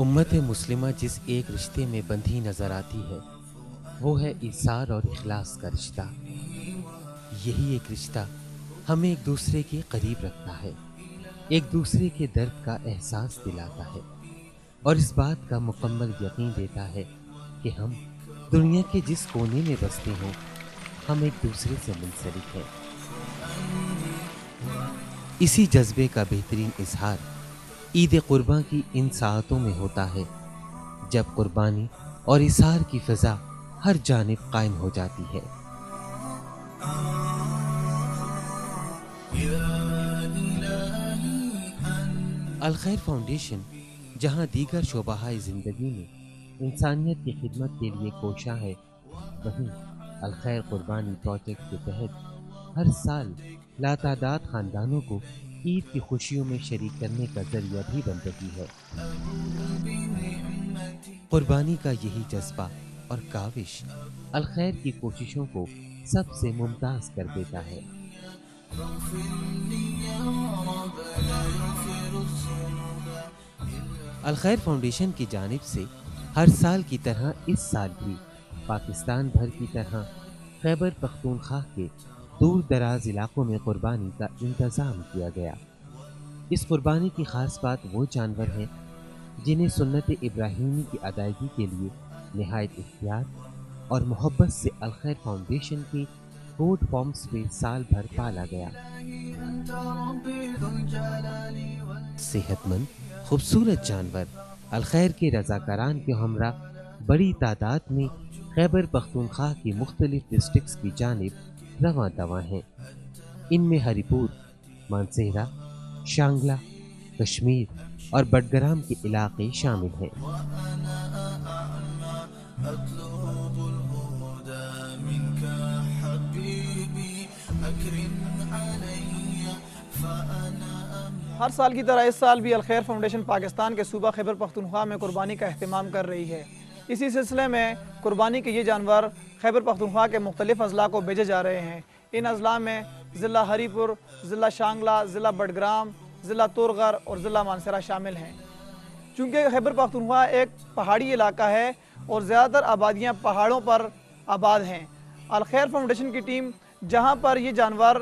امت مسلمہ جس ایک رشتے میں بندھی نظر آتی ہے وہ ہے ایثار اور اخلاص کا رشتہ۔ یہی ایک رشتہ ہمیں ایک دوسرے کے قریب رکھتا ہے، ایک دوسرے کے درد کا احساس دلاتا ہے اور اس بات کا مکمل یقین دیتا ہے کہ ہم دنیا کے جس کونے میں بستے ہوں ہم ایک دوسرے سے منسلک ہیں۔ اسی جذبے کا بہترین اظہار عید قرباں کی ان ساعتوں میں ہوتا ہے جب قربانی اور اظہار کی فضا ہر جانب قائم ہو جاتی ہے۔ الخیر فاؤنڈیشن جہاں دیگر شعبہ زندگی میں انسانیت کی خدمت کے لیے کوشاں ہے، وہیں الخیر قربانی پروجیکٹ کے تحت ہر سال لاتعداد خاندانوں کو عید کی خوشیوں میں شریک کرنے کا ذریعہ بھی بن رہی ہے۔ قربانی کا یہی جذبہ اور کاوش الخیر کی کوششوں کو سب سے ممتاز کر دیتا ہے۔ الخیر فاؤنڈیشن کی جانب سے ہر سال کی طرح اس سال بھی پاکستان بھر کی طرح خیبر پختونخوا کے دور دراز علاقوں میں قربانی کا انتظام کیا گیا۔ اس قربانی کی خاص بات وہ جانور ہیں جنہیں سنت ابراہیمی کی ادائیگی کے لیے نہایت احتیاط اور محبت سے الخیر فاؤنڈیشن کی گوٹ فارمز پہ سال بھر پالا گیا۔ صحت مند خوبصورت جانور الخیر کے رضاکاران کے ہمراہ بڑی تعداد میں خیبر پختونخوا کی مختلف ڈسٹرکٹس کی جانب رواں دواں ہیں۔ ان میں ہری پور، مانسہرہ، شانگلہ، کشمیر اور بٹگرام کے علاقے شامل ہیں۔ ہر سال کی طرح اس سال بھی الخیر فاؤنڈیشن پاکستان کے صوبہ خیبر پختونخوا میں قربانی کا اہتمام کر رہی ہے۔ اسی سلسلے میں قربانی کے یہ جانور خیبر پختونخوا کے مختلف اضلاع کو بھیجے جا رہے ہیں۔ ان اضلاع میں ضلع ہری پور، ضلع شانگلہ، ضلع بٹگرام، ضلع تورغر اور ضلع مانسہرہ شامل ہیں۔ چونکہ خیبر پختونخوا ایک پہاڑی علاقہ ہے اور زیادہ تر آبادیاں پہاڑوں پر آباد ہیں، الخیر فاؤنڈیشن کی ٹیم جہاں پر یہ جانور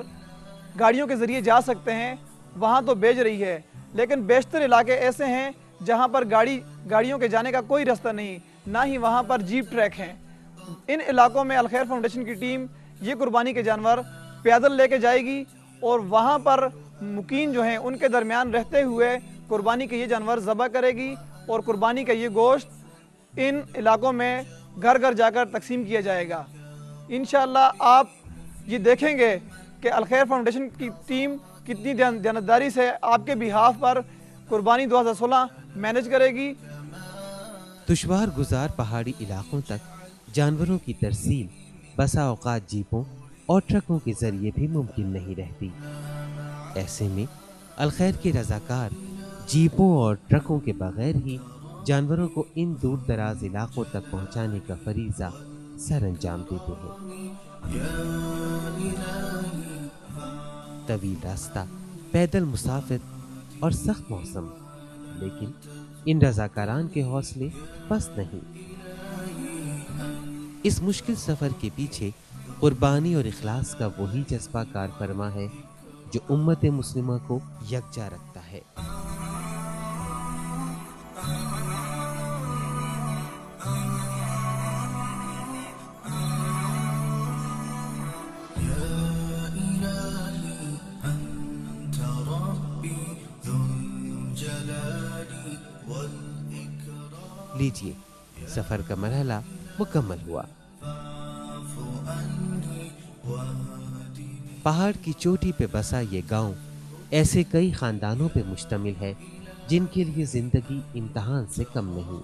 گاڑیوں کے ذریعے جا سکتے ہیں وہاں تو بھیج رہی ہے، لیکن بیشتر علاقے ایسے ہیں جہاں پر گاڑیوں کے جانے کا کوئی رستہ نہیں، نہ ہی وہاں پر جیپ ٹریک ہیں۔ ان علاقوں میں الخیر فاؤنڈیشن کی ٹیم یہ قربانی کے جانور پیدل لے کے جائے گی اور وہاں پر مقیم جو ہیں ان کے درمیان رہتے ہوئے قربانی کے یہ جانور ذبح کرے گی اور قربانی کا یہ گوشت ان علاقوں میں گھر گھر جا کر تقسیم کیا جائے گا۔ انشاءاللہ آپ یہ دیکھیں گے کہ الخیر فاؤنڈیشن کی ٹیم کتنی دیانتداری سے آپ کے بہاف پر قربانی 2016 مینج کرے گی۔ دشوار گزار پہاڑی علاقوں تک جانوروں کی ترسیل بسا اوقات جیپوں اور ٹرکوں کے ذریعے بھی ممکن نہیں رہتی۔ ایسے میں الخیر کے رضاکار جیپوں اور ٹرکوں کے بغیر ہی جانوروں کو ان دور دراز علاقوں تک پہنچانے کا فریضہ سر انجام دیتے ہیں۔ طویل راستہ، پیدل مسافر اور سخت موسم، لیکن ان رضاکاران کے حوصلے پست نہیں۔ اس مشکل سفر کے پیچھے قربانی اور اخلاص کا وہی جذبہ کار فرما ہے جو امت مسلمہ کو یکجا رکھتا ہے۔ لیجئے سفر کا مرحلہ مکمل ہوا۔ پہاڑ کی چوٹی پہ بسا یہ گاؤں ایسے کئی خاندانوں پہ مشتمل ہے جن کے لیے زندگی امتحان سے کم نہیں۔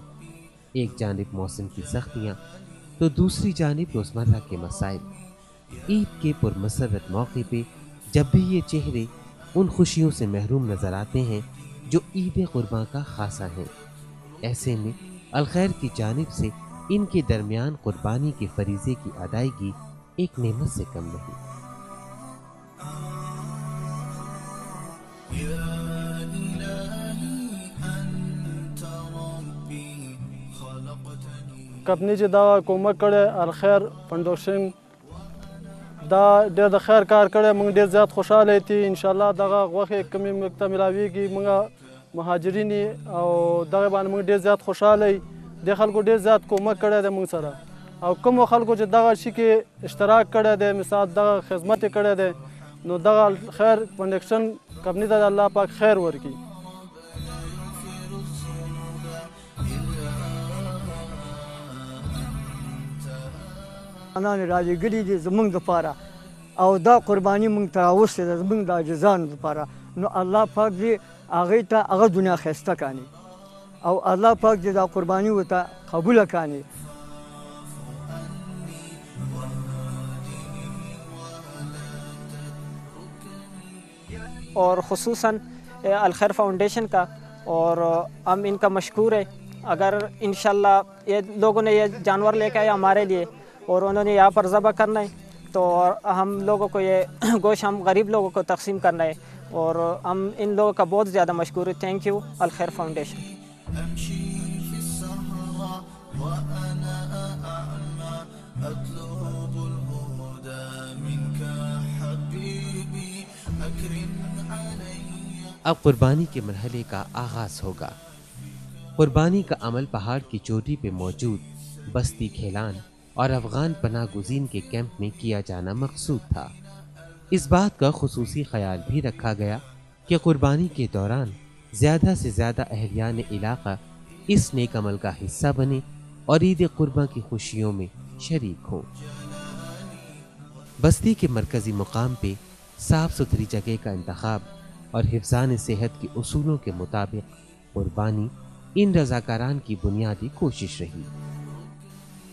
ایک جانب موسم کی سختیاں تو دوسری جانب روزمرہ کے مسائل۔ عید کے پرمسرت موقع پہ جب بھی یہ چہرے ان خوشیوں سے محروم نظر آتے ہیں جو عید قرباں کا خاصہ ہیں، ایسے میں الخیر کی جانب سے ان کے درمیان قربانی کے فریضے کی ادائیگی ایک نعمت سے کم نہیں۔ کمپنی چې دا کومک کړی الخیر فاونډیشن دا ډېر د خیر کار کړی، موږ ډېر زیات خوشحاله دي. انشاءالله دغه غوښې کومې موږ ته میلاویږي، موږ مهاجرین او دغه باندې موږ ډېر زیات خوشحاله یو. دې خلکو ډېر زیات کومک کړی دی موږ سره، او کومو خلکو چې دغه شي کې اشتراک کړی دی، مثال دغه خدمت یې کړی دی، نو دغه خیر فاونډیشن کمپنی ته الله پاک خیر ورکړي. انان راځېږلي دي زموږ دپاره، او دا قرباني موږ ته راوستې ده زموږ د عاجزانو دپاره. نو الله پاک دې هغوی ته هغه دنیا ښایسته کړي، او الله پاک دې دا قرباني ورته قبوله کړي. اور خصوصاً الخیر فاؤنڈیشن کا، اور ہم ان کا مشکور ہے. اگر انشاءاللہ یہ لوگوں نے یہ جانور لے کے آئے ہمارے لیے اور انہوں نے یہاں پر ذبح کرنا ہے، تو ہم لوگوں کو یہ گوشت ہم غریب لوگوں کو تقسیم کرنا ہے، اور ہم ان لوگوں کا بہت زیادہ مشکور ہے. Thank you Al Khair Foundation. اب قربانی کے مرحلے کا آغاز ہوگا. قربانی کا عمل پہاڑ کی چوٹی پہ موجود بستی کھیلان اور افغان پناہ گزین کے کیمپ میں کیا جانا مقصود تھا. اس بات کا خصوصی خیال بھی رکھا گیا کہ قربانی کے دوران زیادہ سے زیادہ اہلیان علاقہ اس نیک عمل کا حصہ بنے اور عید قرباں کی خوشیوں میں شریک ہوں. بستی کے مرکزی مقام پہ صاف ستھری جگہ کا انتخاب اور حفظان صحت کے اصولوں کے مطابق قربانی ان رضاکاران کی بنیادی کوشش رہی.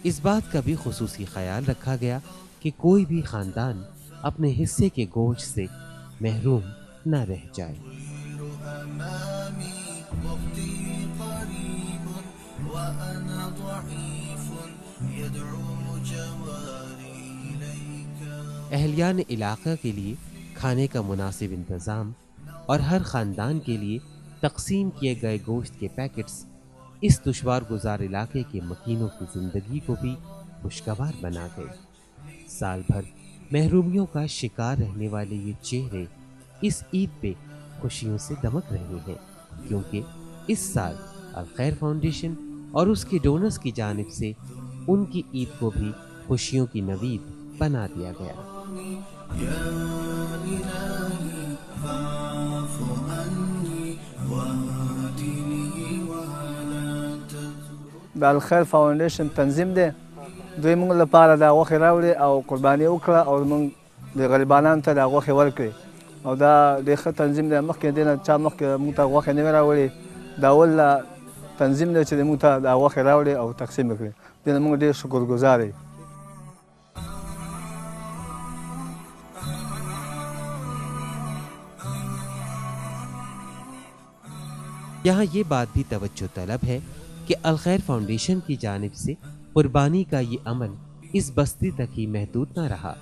اس بات کا بھی خصوصی خیال رکھا گیا کہ کوئی بھی خاندان اپنے حصے کے گوشت سے محروم نہ رہ جائے. اہلیان علاقہ کے لیے کھانے کا مناسب انتظام اور ہر خاندان کے لیے تقسیم کیے گئے گوشت کے پیکٹس اس دشوار گزار علاقے کے مکینوں کی زندگی کو بھی خوشگوار بنا گئے. سال بھر محرومیوں کا شکار رہنے والے یہ چہرے اس عید پہ خوشیوں سے دمک رہے ہیں، کیونکہ اس سال الخیر فاؤنڈیشن اور اس کے ڈونرز کی جانب سے ان کی عید کو بھی خوشیوں کی نوید بنا دیا گیا. د الخیر فاونډیشن تنظیم دی، دوی موږ لپاره دا غوښې راوړې او قرباني وکړه او موږ د غریبانو ته دا غوښې ورکړې، او دا ډېر ښه تنظیم دی. مخکې دې نه چا مخکې موږ ته غوښې نه وې راوړې، دا اول تنظیم دی چې موږ ته دا غوښې راوړې او تقسیم یې کړې. دې نه موږ ډېر شکرګزار یو. یہاں یہ بات بھی توجہ طلب ہے کہ الخیر فاؤنڈیشن کی جانب سے قربانی کا یہ عمل اس بستی تک ہی محدود نہ رہا،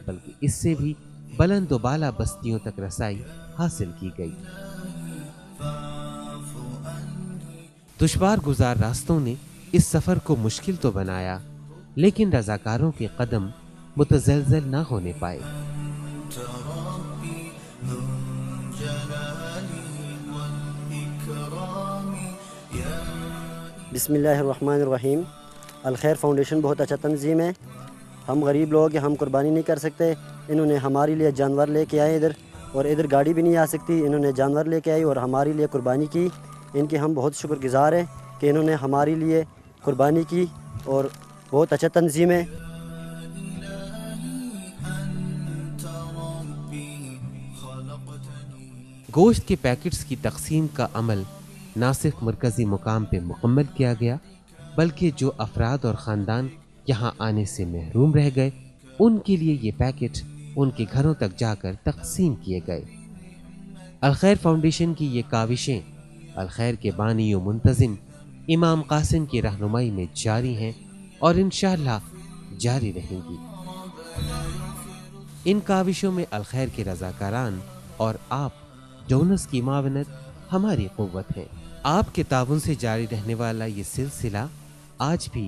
بلکہ اس سے بھی بلند و بالا بستیوں تک رسائی حاصل کی گئی. دشوار گزار راستوں نے اس سفر کو مشکل تو بنایا، لیکن رضاکاروں کے قدم متزلزل نہ ہونے پائے. بسم اللہ الرحمن الرحیم. الخیر فاؤنڈیشن بہت اچھا تنظیم ہے. ہم غریب لوگ ہیں، ہم قربانی نہیں کر سکتے. انہوں نے ہمارے لیے جانور لے کے آئے ادھر، اور ادھر گاڑی بھی نہیں آ سکتی. انہوں نے جانور لے کے آئی اور ہمارے لیے قربانی کی. ان کے ہم بہت شکر گزار ہیں کہ انہوں نے ہمارے لیے قربانی کی، اور بہت اچھا تنظیم ہے. گوشت کے پیکٹس کی تقسیم کا عمل نہ صرف مرکزی مقام پہ مکمل کیا گیا، بلکہ جو افراد اور خاندان یہاں آنے سے محروم رہ گئے ان کے لیے یہ پیکٹ ان کے گھروں تک جا کر تقسیم کیے گئے. الخیر فاؤنڈیشن کی یہ کاوشیں الخیر کے بانی و منتظم امام قاسم کی رہنمائی میں جاری ہیں اور انشاءاللہ جاری رہیں گی. ان کاوشوں میں الخیر کے رضاکاران اور آپ ڈونرز کی معاونت ہماری قوت ہے. آپ کے تعاون سے جاری رہنے والا یہ سلسلہ آج بھی